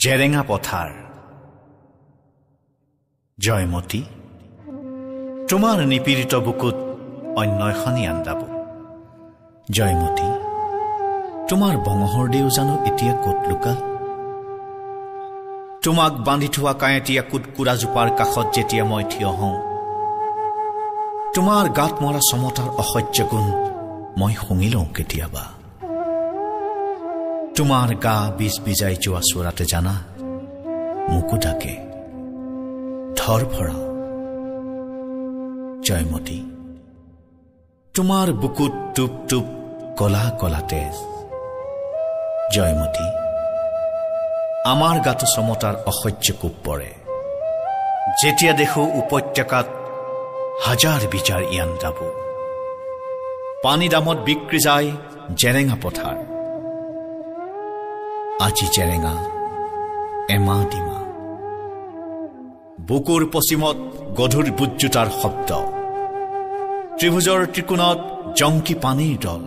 জেৰেঙা পথাৰ জয়মতী তোমাৰ নিপীড়িত বুকুত অন্যয়খনি আন্দাব জয়মতী তোমাৰ বঙহৰ দেউ জানো এতিয়া ক'ত লুকাল তোমাক বান্ধি থোৱা কাঁইটীয়া কুটকুৰাজোপাৰ কাষত যেতিয়া মই থিয় হওঁ তোমাৰ গাত মৰা সমতাৰ অসহ্য গুণ মই শুঙি লওঁ কেতিয়াবা তোমাৰ গা বিজ বিজাই যোৱা চোৰাতে জানা মোকো ডাকে ধৰ ভৰাও জয়মতী তোমাৰ বুকুত টুপ টুপ কলা কলা তেজ জয়মতী আমাৰ গাটো সমতাৰ অসহ্য কোপ পৰে যেতিয়া দেখো উপত্যকাত হাজাৰ বিচাৰ ইয়ান যাব পানী দামত বিক্ৰী যায় জেৰেঙা পথাৰ আজি জেৰেঙা এমা ডিমা বুকুৰ পশ্চিমত গধুৰ বুজ্জোতাৰ শব্দ ত্ৰিভুজৰ ত্ৰিকোণত জংকি পানীৰ দল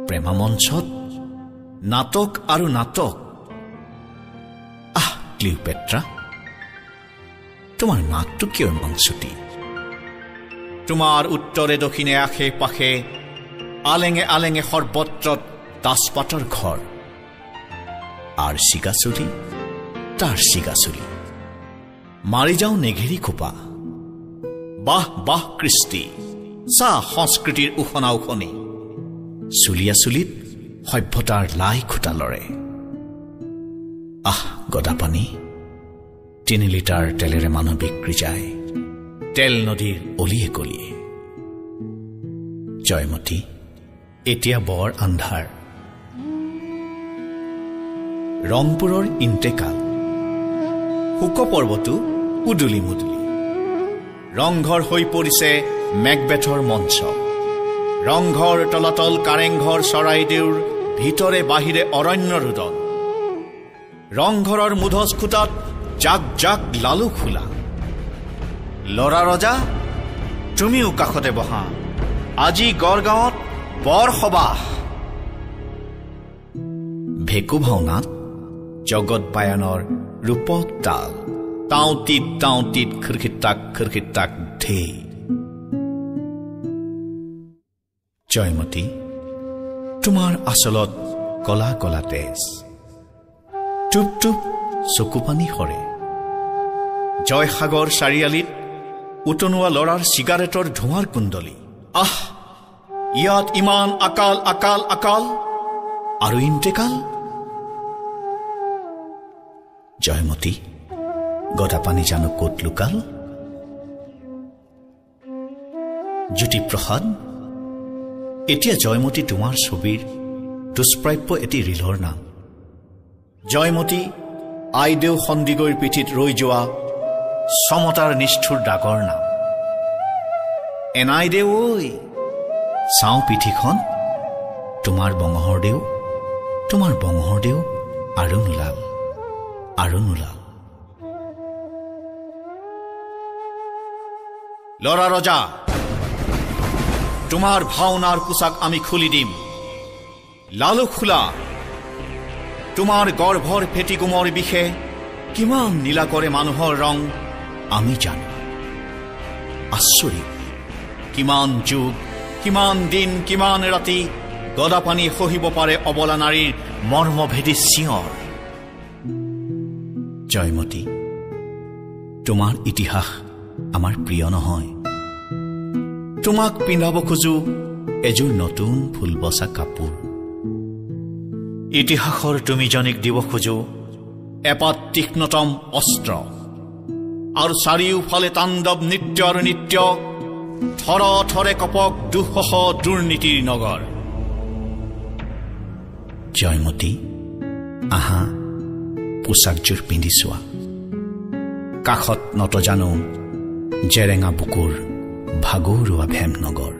প্ৰেমা মঞ্চত নাটক আৰু নাটক আহ ক্লিওপেট্ৰা তোমাৰ নাকটো কিয় ইমান চুটি তোমাৰ উত্তৰে দক্ষিণে আশে পাশে আলেঙে আলেঙে সৰ্বত্ৰত তাচপাতৰ ঘৰ আৰ চিগাচুলি তাৰ চিগাচুলি মাৰি যাও নেঘেৰি খোপা বাহ বাহ কৃষ্টি চা সংস্কৃতিৰ উখনা উখনি চুলিয়া চুলিত সভ্যতাৰ লাই খুটা লৰে আহ গদাপানী 3 লিটাৰ তেলেৰে মানুহ বিক্ৰী যায় তেল নদীৰ অলিয়ে গলিয়ে জয়মতী এতিয়া বৰ আন্ধাৰ ৰংপুৰৰ ইন্তেকাল হুক পৰ্বতো উদুলি মুদুলি ৰংঘৰ হৈ পৰিছে মেকবেথৰ মঞ্চ ৰংঘৰ তলাতল কাৰেংঘৰ চৰাইদেউৰ ভিতৰে বাহিৰে অৰণ্য ৰুদন ৰংঘৰৰ মুধচ খুটাত জাক জাক লালু খোলা লৰা ৰজা তুমিও কাষতে বহা আজি গড়গাঁৱত বৰ সবাহ ভেকু ভাওনাত জগত বায়নৰ ৰূপক তাল তাউতিত খিৰখিটাক ধে জয়মতী তোমাৰ আচলত কলা কলা তেজ টুপ টুপ চকু পানী সৰে জয়সাগৰ চাৰিআলিত উতনোৱা লৰাৰ চিগাৰেটৰ ধোঁৱাৰ কুণ্ডলী আহ ইয়াত ইমান আকাল আকাল আকাল আৰু ইন্তেকাল জয়মতী গদাপানী জানো ক'ত লুকাল জ্যোতিপ্ৰসাদ এতিয়া জয়মতী তোমাৰ ছবিৰ দুষ্প্ৰাপ্য এটি ৰিলৰ নাম জয়মতী আইদেউ সন্দিগৈৰ পিঠিত ৰৈ যোৱা সমতাৰ নিষ্ঠুৰ দাগৰ নাম এনাই দেউ ঐ চাওঁ পিঠিখন তোমাৰ বঙহৰ দেউ আৰু নোলাল লৰা ৰজা তোমাৰ ভাওনাৰ পোছাক আমি খুলি দিম লালু খোলা তোমাৰ গৰ্ভৰ ফেটিগুমৰ বিষে কিমান নীলা কৰে মানুহৰ ৰং আমি জানো আচৰিত কিমান যুগ কিমান দিন কিমান ৰাতি গদাপানী সহিব পাৰে অবলা নাৰীৰ মৰ্মভেদী চিঞৰ জয়মতী তোমাৰ ইতিহাস আমাৰ প্ৰিয় নহয় তোমাক পিন্ধাব খোজো এযোৰ নতুন ফুলবচা কাপোৰ ইতিহাসৰ তুমি জনিক দিব খোজো এপাত তীক্ষ্ণতম অস্ত্ৰ আৰু চাৰিওফালে তাণ্ডৱ নৃত্য আৰু নৃত্য থৰ থৰে কপক দুঃসহ দুৰ্নীতিৰ নগৰ জয়মতী আহা পোছাকযোৰ পিন্ধি চোৱা কাষত নতজানো জেৰেঙা বুকুৰ ভাগৰুৱা ভেমনগৰ